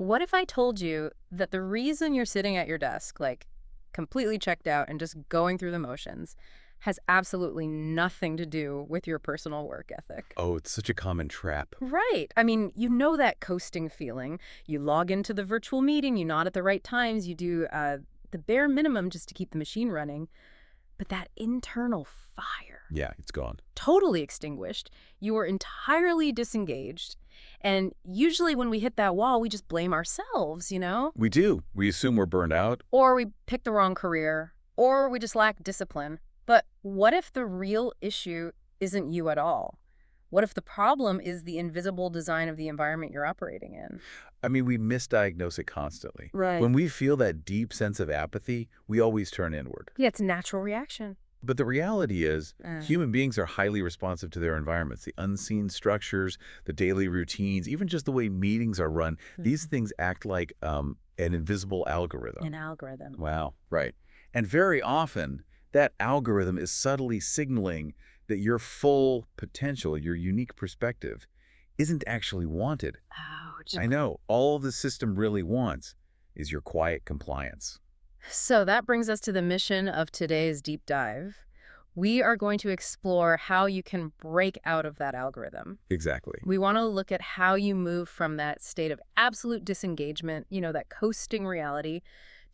What if I told you that the reason you're sitting at your desk, like completely checked out and just going through the motions, has absolutely nothing to do with your personal work ethic? Oh, it's such a common trap. Right. I mean, you know that coasting feeling. You log into the virtual meeting, you nod at the right times, you do the bare minimum just to keep the machine running. But that internal fire, Yeah, it's gone. totally extinguished. You are entirely disengaged. And usually when we hit that wall, we just blame ourselves, you know? We do. We assume we're burned out. Or we pick the wrong career, or we just lack discipline. But what if the real issue isn't you at all? What if the problem is the invisible design of the environment you're operating in? I mean, we misdiagnose it constantly. Right. When we feel that deep sense of apathy, we always turn inward. Yeah, it's a natural reaction. But the reality is, Uh. human beings are highly responsive to their environments. The unseen structures, the daily routines, even just the way meetings are run, these things act like an invisible algorithm. An algorithm. Wow. Right. And very often, that algorithm is subtly signaling that your full potential, your unique perspective, isn't actually wanted. Ouch. I know. All the system really wants is your quiet compliance. So that brings us to the mission of today's deep dive. We are going to explore how you can break out of that algorithm. Exactly. We want to look at how you move from that state of absolute disengagement, that coasting reality,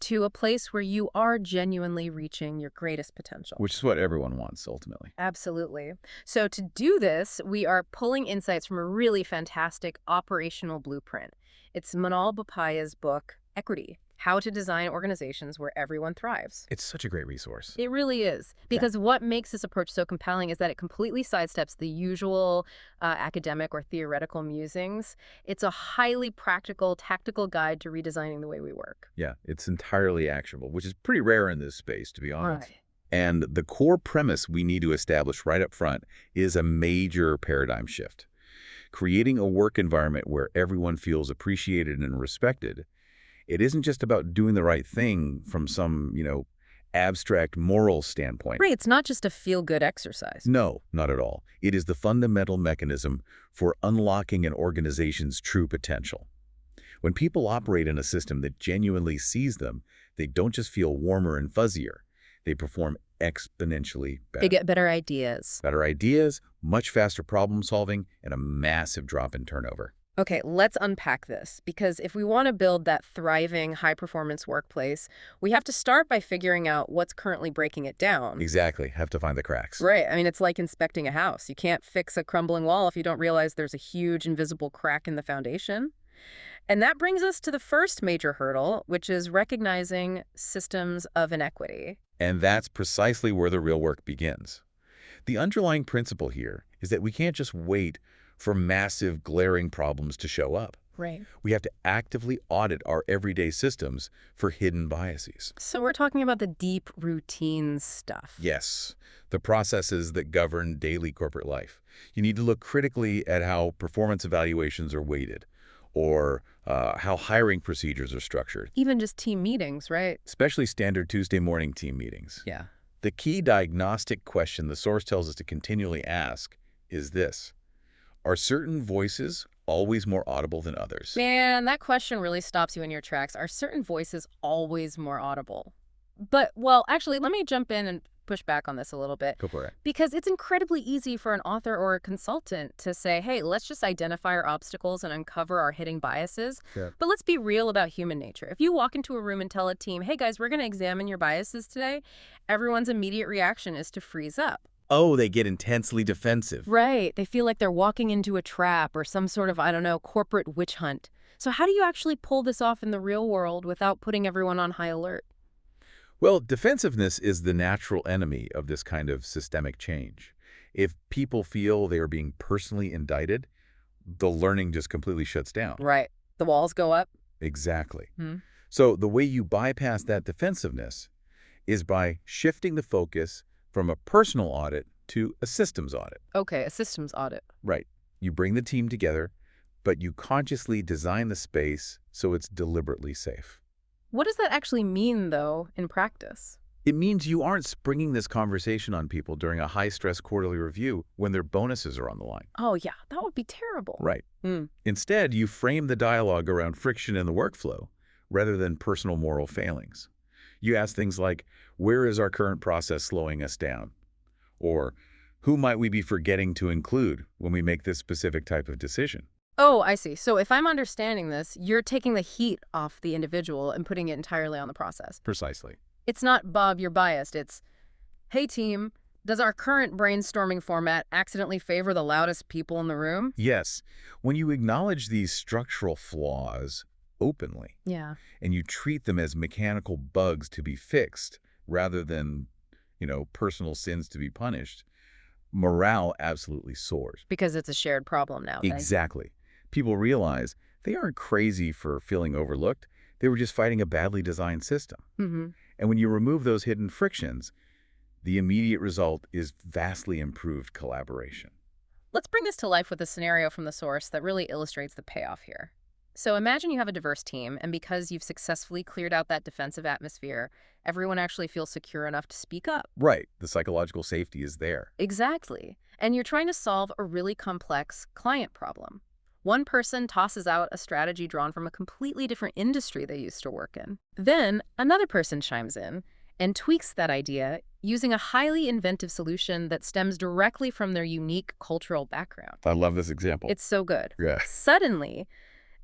to a place where you are genuinely reaching your greatest potential. Which is what everyone wants, ultimately. Absolutely. So to do this, we are pulling insights from a really fantastic operational blueprint. It's Minal Bopaiah's book, Equity: How to Design Organizations Where Everyone Thrives. It's such a great resource. It really is. Because what makes this approach so compelling is that it completely sidesteps the usual academic or theoretical musings. It's a highly practical, tactical guide to redesigning the way we work. Yeah, it's entirely actionable, which is pretty rare in this space, to be honest. Right. And the core premise we need to establish right up front is a major paradigm shift. Creating a work environment where everyone feels appreciated and respected. It isn't just about doing the right thing from some, abstract moral standpoint. Right. It's not just a feel-good exercise. No, not at all. It is the fundamental mechanism for unlocking an organization's true potential. When people operate in a system that genuinely sees them, they don't just feel warmer and fuzzier. They perform exponentially better. They get better ideas. Better ideas, much faster problem solving, and a massive drop in turnover. Okay, let's unpack this, because if we want to build that thriving, high-performance workplace, we have to start by figuring out what's currently breaking it down. Exactly. Have to find the cracks. Right. I mean, it's like inspecting a house. You can't fix a crumbling wall if you don't realize there's a huge invisible crack in the foundation. And that brings us to the first major hurdle, which is recognizing systems of inequity. And that's precisely where the real work begins. The underlying principle here is that we can't just wait for massive, glaring problems to show up. Right. We have to actively audit our everyday systems for hidden biases. So we're talking about the deep routine stuff. Yes, the processes that govern daily corporate life. You need to look critically at how performance evaluations are weighted, or how hiring procedures are structured. Even just team meetings, right? Especially standard Tuesday morning team meetings. Yeah. The key diagnostic question the source tells us to continually ask is this: are certain voices always more audible than others? Man, that question really stops you in your tracks. Are certain voices always more audible? But, well, actually, let me jump in and push back on this a little bit. Go for it. Because it's incredibly easy for an author or a consultant to say, hey, let's just identify our obstacles and uncover our hidden biases. Yeah. But let's be real about human nature. If you walk into a room and tell a team, hey, guys, we're going to examine your biases today, everyone's immediate reaction is to freeze up. Oh, they get intensely defensive. Right. They feel like they're walking into a trap or some sort of, I don't know, corporate witch hunt. So how do you actually pull this off in the real world without putting everyone on high alert? Well, defensiveness is the natural enemy of this kind of systemic change. If people feel they are being personally indicted, the learning just completely shuts down. Right. The walls go up. Exactly. Hmm. So the way you bypass that defensiveness is by shifting the focus from a personal audit to a systems audit. Okay, a systems audit. Right. You bring the team together, but you consciously design the space so it's deliberately safe. What does that actually mean, though, in practice? It means you aren't springing this conversation on people during a high-stress quarterly review when their bonuses are on the line. Oh, yeah, that would be terrible. Right. Hmm. Instead, you frame the dialogue around friction in the workflow rather than personal moral failings. You ask things like, where is our current process slowing us down? Or, who might we be forgetting to include when we make this specific type of decision? Oh, I see. So if I'm understanding this, you're taking the heat off the individual and putting it entirely on the process. Precisely. It's not, Bob, you're biased. It's, hey, team, does our current brainstorming format accidentally favor the loudest people in the room? Yes, when you acknowledge these structural flaws openly, Yeah. and you treat them as mechanical bugs to be fixed rather than, personal sins to be punished, morale absolutely soars. Because it's a shared problem now, right? Exactly. People realize they aren't crazy for feeling overlooked. They were just fighting a badly designed system. Mm-hmm. And when you remove those hidden frictions, the immediate result is vastly improved collaboration. Let's bring this to life with a scenario from the source that really illustrates the payoff here. So imagine you have a diverse team, and because you've successfully cleared out that defensive atmosphere, everyone actually feels secure enough to speak up. Right. The psychological safety is there. Exactly. And you're trying to solve a really complex client problem. One person tosses out a strategy drawn from a completely different industry they used to work in. Then another person chimes in and tweaks that idea using a highly inventive solution that stems directly from their unique cultural background. I love this example. It's so good. Yeah. Suddenly,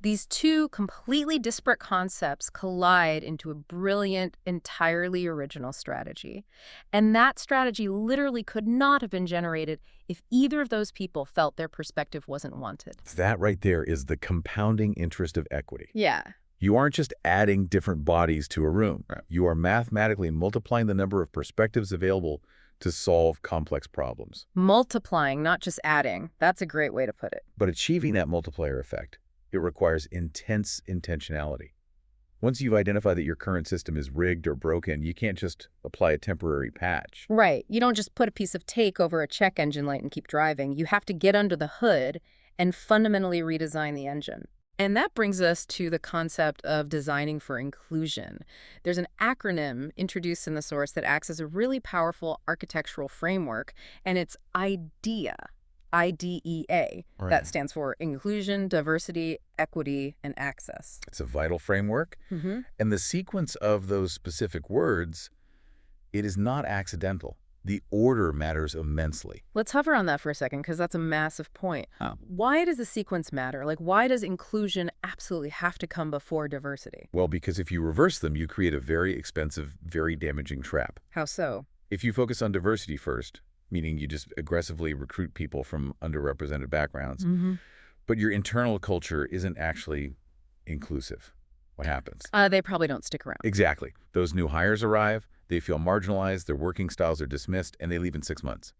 these two completely disparate concepts collide into a brilliant, entirely original strategy. And that strategy literally could not have been generated if either of those people felt their perspective wasn't wanted. That right there is the compounding interest of equity. Yeah. You aren't just adding different bodies to a room. Right. You are mathematically multiplying the number of perspectives available to solve complex problems. Multiplying, not just adding. That's a great way to put it. But achieving that multiplier effect, it requires intense intentionality. Once you've identified that your current system is rigged or broken, you can't just apply a temporary patch. Right. You don't just put a piece of tape over a check engine light and keep driving. You have to get under the hood and fundamentally redesign the engine. And that brings us to the concept of designing for inclusion. There's an acronym introduced in the source that acts as a really powerful architectural framework, and it's IDEA. IDEA. Right. That stands for Inclusion, Diversity, Equity, and Access. It's a vital framework. Mm-hmm. And the sequence of those specific words, it is not accidental. The order matters immensely. Let's hover on that for a second, because that's a massive point. Why does the sequence matter? Like, why does inclusion absolutely have to come before diversity? Well, because if you reverse them, you create a very expensive, very damaging trap. How so? If you focus on diversity first, meaning you just aggressively recruit people from underrepresented backgrounds, but your internal culture isn't actually inclusive, what happens? They probably don't stick around. Exactly. Those new hires arrive, they feel marginalized, their working styles are dismissed, and they leave in 6 months.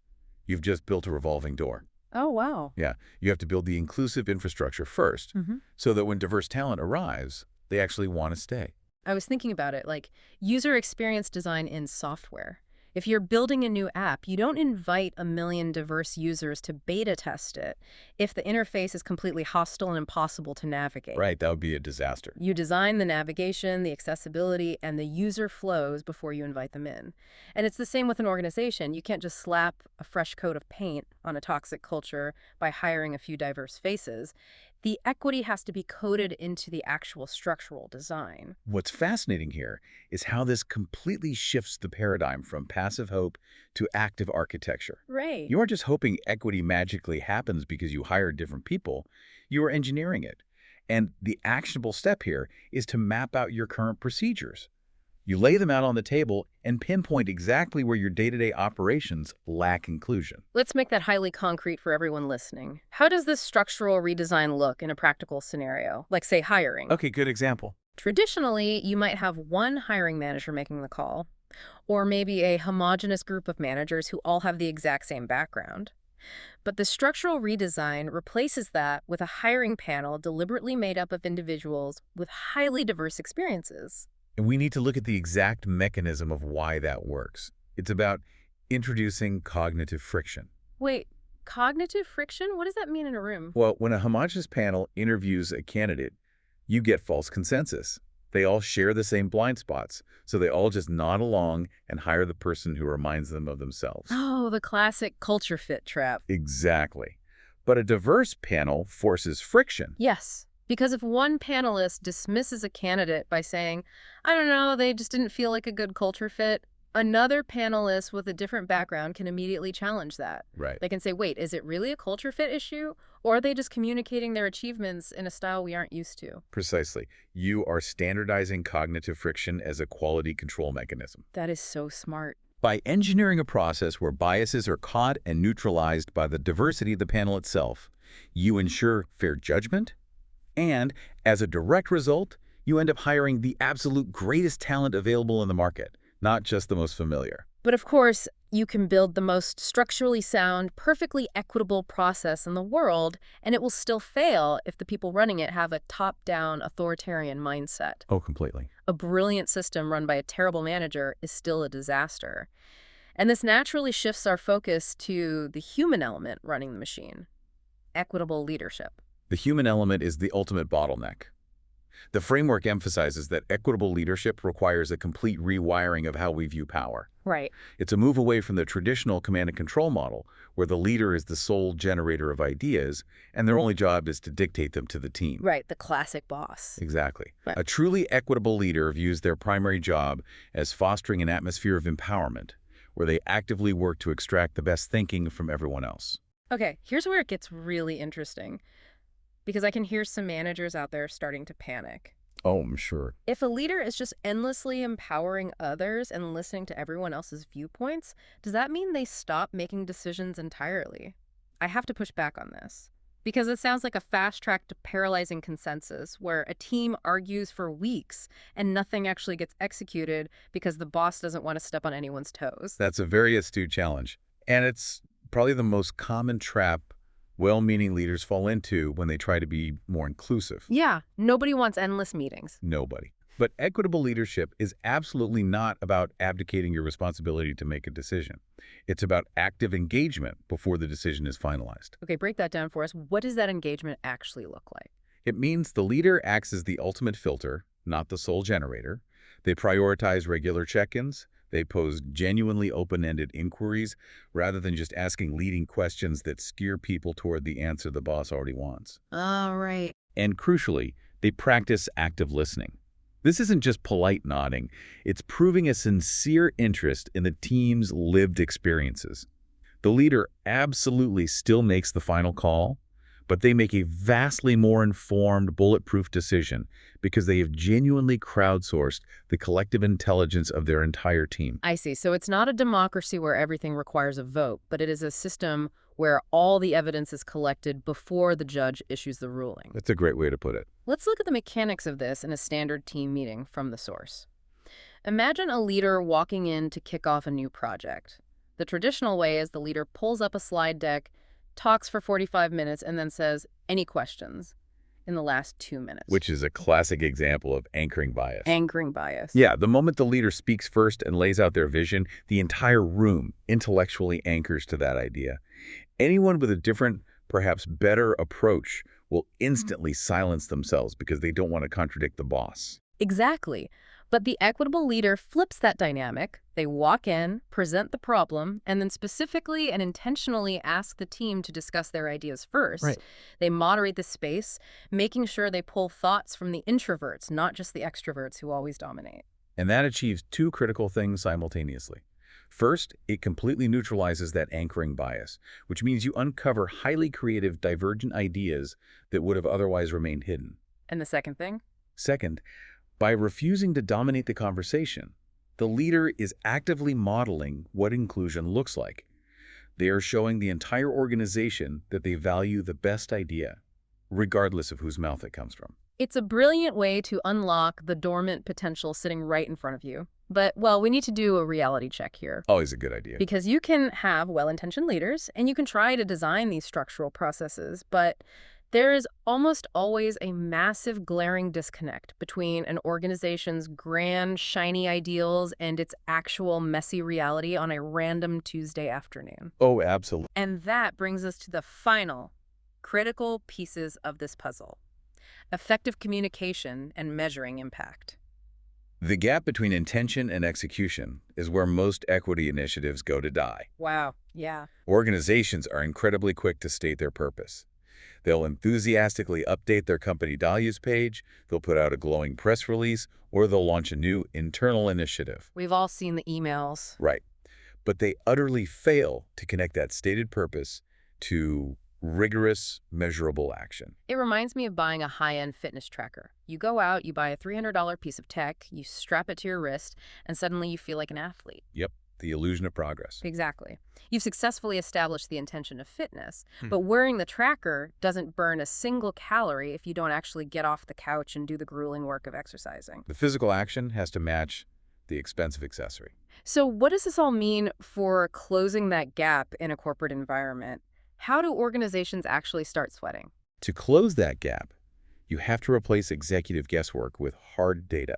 You've just built a revolving door. Oh, wow. Yeah, you have to build the inclusive infrastructure first so that when diverse talent arrives, they actually want to stay. I was thinking about it like user experience design in software. If you're building a new app, you don't invite a million diverse users to beta test it if the interface is completely hostile and impossible to navigate. Right, that would be a disaster. You design the navigation, the accessibility, and the user flows before you invite them in. And it's the same with an organization. You can't just slap a fresh coat of paint on a toxic culture by hiring a few diverse faces. The equity has to be coded into the actual structural design. What's fascinating here is how this completely shifts the paradigm from passive hope to active architecture. Right. You aren't just hoping equity magically happens because you hire different people. You are engineering it. And the actionable step here is to map out your current procedures. You lay them out on the table and pinpoint exactly where your day-to-day operations lack inclusion. Let's make that highly concrete for everyone listening. How does this structural redesign look in a practical scenario, like, say, hiring? Okay, good example. Traditionally, you might have one hiring manager making the call, or maybe a homogeneous group of managers who all have the exact same background. But the structural redesign replaces that with a hiring panel deliberately made up of individuals with highly diverse experiences. And we need to look at the exact mechanism of why that works. It's about introducing cognitive friction. Wait, cognitive friction? What does that mean in a room? Well, when a homogeneous panel interviews a candidate, you get false consensus. They all share the same blind spots, so they all just nod along and hire the person who reminds them of themselves. Oh, the classic culture fit trap. Exactly. But a diverse panel forces friction. Yes, because if one panelist dismisses a candidate by saying, I don't know, they just didn't feel like a good culture fit, another panelist with a different background can immediately challenge that. Right. They can say, wait, is it really a culture fit issue? Or are they just communicating their achievements in a style we aren't used to? Precisely. You are standardizing cognitive friction as a quality control mechanism. That is so smart. By engineering a process where biases are caught and neutralized by the diversity of the panel itself, you ensure fair judgment, and as a direct result, you end up hiring the absolute greatest talent available in the market, not just the most familiar. But of course, you can build the most structurally sound, perfectly equitable process in the world, and it will still fail if the people running it have a top-down authoritarian mindset. Oh, completely. A brilliant system run by a terrible manager is still a disaster. And this naturally shifts our focus to the human element running the machine, equitable leadership. The human element is the ultimate bottleneck. The framework emphasizes that equitable leadership requires a complete rewiring of how we view power. Right. It's a move away from the traditional command and control model, where the leader is the sole generator of ideas, and their only job is to dictate them to the team. Right, the classic boss. Exactly. Right. A truly equitable leader views their primary job as fostering an atmosphere of empowerment, where they actively work to extract the best thinking from everyone else. Okay, here's where it gets really interesting, because I can hear some managers out there starting to panic. Oh, I'm sure. If a leader is just endlessly empowering others and listening to everyone else's viewpoints, does that mean they stop making decisions entirely? I have to push back on this, because it sounds like a fast track to paralyzing consensus where a team argues for weeks and nothing actually gets executed because the boss doesn't want to step on anyone's toes. That's a very astute challenge. And it's probably the most common trap well-meaning leaders fall into when they try to be more inclusive. Yeah, nobody wants endless meetings. Nobody. But equitable leadership is absolutely not about abdicating your responsibility to make a decision. It's about active engagement before the decision is finalized. Okay, break that down for us. What does that engagement actually look like? It means the leader acts as the ultimate filter, not the sole generator. They prioritize regular check-ins. They pose genuinely open-ended inquiries rather than just asking leading questions that steer people toward the answer the boss already wants. All right. And crucially, they practice active listening. This isn't just polite nodding. It's proving a sincere interest in the team's lived experiences. The leader absolutely still makes the final call, but they make a vastly more informed, bulletproof decision because they have genuinely crowdsourced the collective intelligence of their entire team. I see. So it's not a democracy where everything requires a vote, but it is a system where all the evidence is collected before the judge issues the ruling. That's a great way to put it. Let's look at the mechanics of this in a standard team meeting from the source. Imagine a leader walking in to kick off a new project. The traditional way is the leader pulls up a slide deck, talks for 45 minutes, and then says, any questions in the last 2 minutes. Which is a classic example of anchoring bias. Anchoring bias. Yeah, the moment the leader speaks first and lays out their vision, the entire room intellectually anchors to that idea. Anyone with a different, perhaps better approach will instantly silence themselves because they don't want to contradict the boss. Exactly. But the equitable leader flips that dynamic. They walk in, present the problem, and then specifically and intentionally ask the team to discuss their ideas first. Right. They moderate the space, making sure they pull thoughts from the introverts, not just the extroverts who always dominate. And that achieves two critical things simultaneously. First, it completely neutralizes that anchoring bias, which means you uncover highly creative, divergent ideas that would have otherwise remained hidden. And the second thing? Second, by refusing to dominate the conversation, the leader is actively modeling what inclusion looks like. They are showing the entire organization that they value the best idea, regardless of whose mouth it comes from. It's a brilliant way to unlock the dormant potential sitting right in front of you. But, well, we need to do a reality check here. Always a good idea. Because you can have well-intentioned leaders, and you can try to design these structural processes, but there is almost always a massive glaring disconnect between an organization's grand, shiny ideals and its actual messy reality on a random Tuesday afternoon. Oh, absolutely. And that brings us to the final, critical pieces of this puzzle: effective communication and measuring impact. The gap between intention and execution is where most equity initiatives go to die. Wow. Yeah. Organizations are incredibly quick to state their purpose. They'll enthusiastically update their company values page, they'll put out a glowing press release, or they'll launch a new internal initiative. We've all seen the emails. Right. But they utterly fail to connect that stated purpose to rigorous, measurable action. It reminds me of buying a high-end fitness tracker. You go out, you buy a $300 piece of tech, you strap it to your wrist, and suddenly you feel like an athlete. Yep, the illusion of progress. Exactly. You've successfully established the intention of fitness, but wearing the tracker doesn't burn a single calorie if you don't actually get off the couch and do the grueling work of exercising. The physical action has to match the expensive accessory. So what does this all mean for closing that gap in a corporate environment? How do organizations actually start sweating? To close that gap, you have to replace executive guesswork with hard data.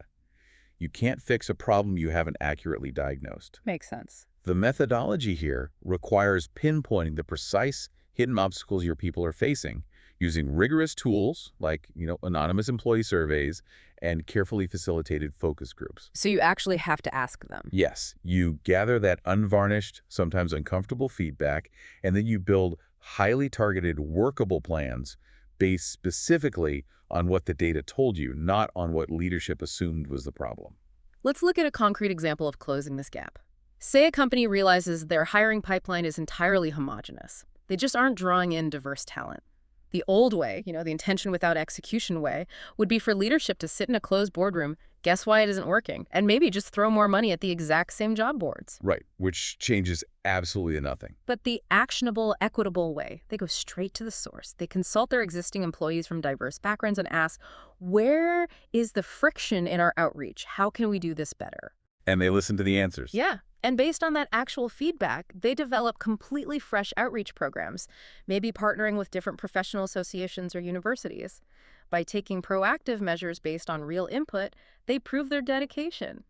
You can't fix a problem you haven't accurately diagnosed. Makes sense. The methodology here requires pinpointing the precise hidden obstacles your people are facing using rigorous tools like, anonymous employee surveys and carefully facilitated focus groups. So you actually have to ask them. Yes, you gather that unvarnished, sometimes uncomfortable feedback, and then you build highly targeted, workable plans based specifically on what the data told you, not on what leadership assumed was the problem. Let's look at a concrete example of closing this gap. Say a company realizes their hiring pipeline is entirely homogeneous. They just aren't drawing in diverse talent. The old way, the intention without execution way, would be for leadership to sit in a closed boardroom, guess why it isn't working, and maybe just throw more money at the exact same job boards. Right, which changes absolutely nothing. But the actionable, equitable way, they go straight to the source. They consult their existing employees from diverse backgrounds and ask, where is the friction in our outreach? How can we do this better? And they listen to the answers. Yeah. And based on that actual feedback, they develop completely fresh outreach programs, maybe partnering with different professional associations or universities. By taking proactive measures based on real input, they prove their dedication.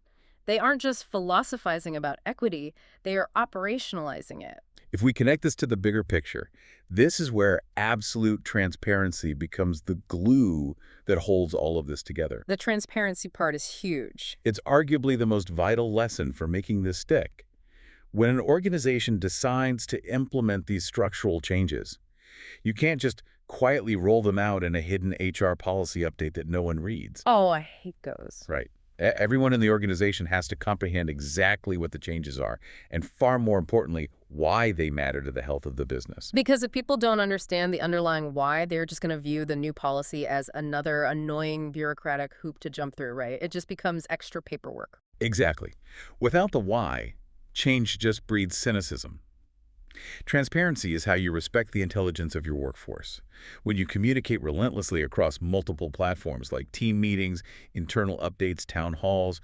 They aren't just philosophizing about equity, they are operationalizing it. If we connect this to the bigger picture, this is where absolute transparency becomes the glue that holds all of this together. The transparency part is huge. It's arguably the most vital lesson for making this stick. When an organization decides to implement these structural changes, you can't just quietly roll them out in a hidden HR policy update that no one reads. Oh, I hate those. Right. Everyone in the organization has to comprehend exactly what the changes are, and far more importantly, why they matter to the health of the business. Because if people don't understand the underlying why, they're just going to view the new policy as another annoying bureaucratic hoop to jump through, right? It just becomes extra paperwork. Exactly. Without the why, change just breeds cynicism. Transparency is how you respect the intelligence of your workforce. When you communicate relentlessly across multiple platforms like team meetings, internal updates, town halls,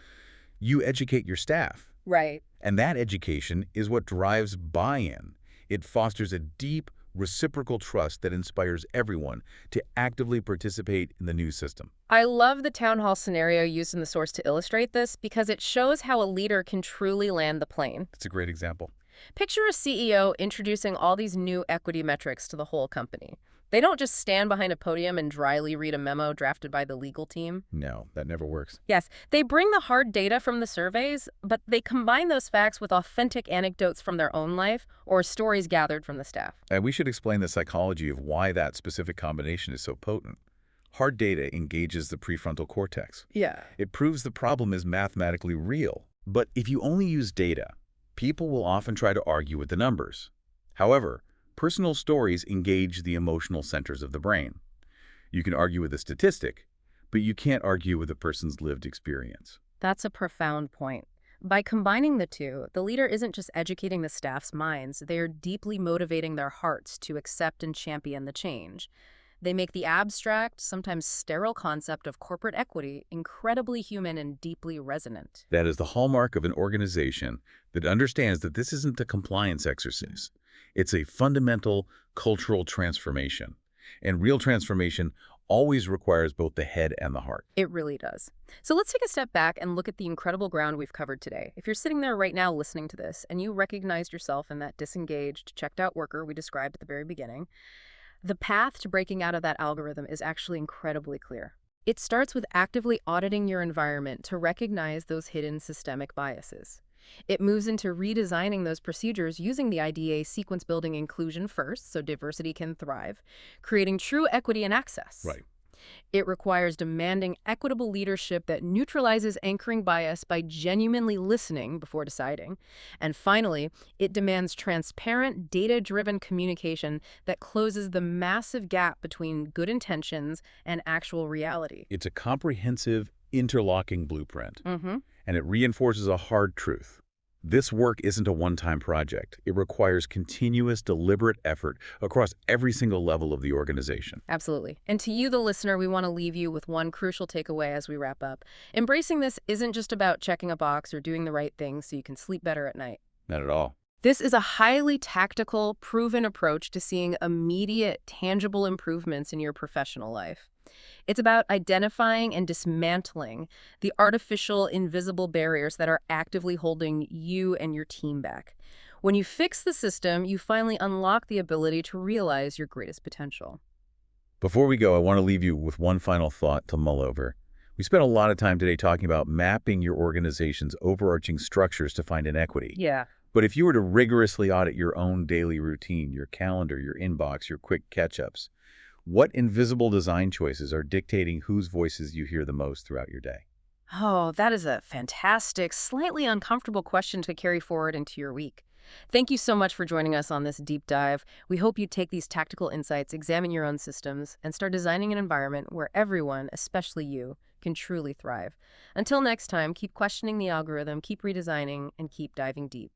you educate your staff. Right. And that education is what drives buy-in. It fosters a deep, reciprocal trust that inspires everyone to actively participate in the new system. I love the town hall scenario used in the source to illustrate this because it shows how a leader can truly land the plane. It's a great example. Picture a CEO introducing all these new equity metrics to the whole company. They don't just stand behind a podium and dryly read a memo drafted by the legal team. No, that never works. Yes, they bring the hard data from the surveys, but they combine those facts with authentic anecdotes from their own life or stories gathered from the staff. And we should explain the psychology of why that specific combination is so potent. Hard data engages the prefrontal cortex. Yeah. It proves the problem is mathematically real. But if you only use data, people will often try to argue with the numbers. However, personal stories engage the emotional centers of the brain. You can argue with a statistic, but you can't argue with a person's lived experience. That's a profound point. By combining the two, the leader isn't just educating the staff's minds, they are deeply motivating their hearts to accept and champion the change. They make the abstract, sometimes sterile concept of corporate equity incredibly human and deeply resonant. That is the hallmark of an organization that understands that this isn't a compliance exercise. It's a fundamental cultural transformation. And real transformation always requires both the head and the heart. It really does. So let's take a step back and look at the incredible ground we've covered today. If you're sitting there right now listening to this and you recognized yourself in that disengaged, checked-out worker we described at the very beginning, the path to breaking out of that algorithm is actually incredibly clear. It starts with actively auditing your environment to recognize those hidden systemic biases. It moves into redesigning those procedures using the IDA sequence building inclusion first so diversity can thrive, creating true equity and access. Right. It requires demanding equitable leadership that neutralizes anchoring bias by genuinely listening before deciding. And finally, it demands transparent, data-driven communication that closes the massive gap between good intentions and actual reality. It's a comprehensive, interlocking blueprint, Mm-hmm. and it reinforces a hard truth. This work isn't a one-time project. It requires continuous, deliberate effort across every single level of the organization. Absolutely. And to you, the listener, we want to leave you with one crucial takeaway as we wrap up. Embracing this isn't just about checking a box or doing the right thing so you can sleep better at night. Not at all. This is a highly tactical, proven approach to seeing immediate, tangible improvements in your professional life. It's about identifying and dismantling the artificial, invisible barriers that are actively holding you and your team back. When you fix the system, you finally unlock the ability to realize your greatest potential. Before we go, I want to leave you with one final thought to mull over. We spent a lot of time today talking about mapping your organization's overarching structures to find inequity. Yeah. But if you were to rigorously audit your own daily routine, your calendar, your inbox, your quick catch-ups, what invisible design choices are dictating whose voices you hear the most throughout your day? Oh, that is a fantastic, slightly uncomfortable question to carry forward into your week. Thank you so much for joining us on this deep dive. We hope you take these tactical insights, examine your own systems, and start designing an environment where everyone, especially you, can truly thrive. Until next time, keep questioning the algorithm, keep redesigning, and keep diving deep.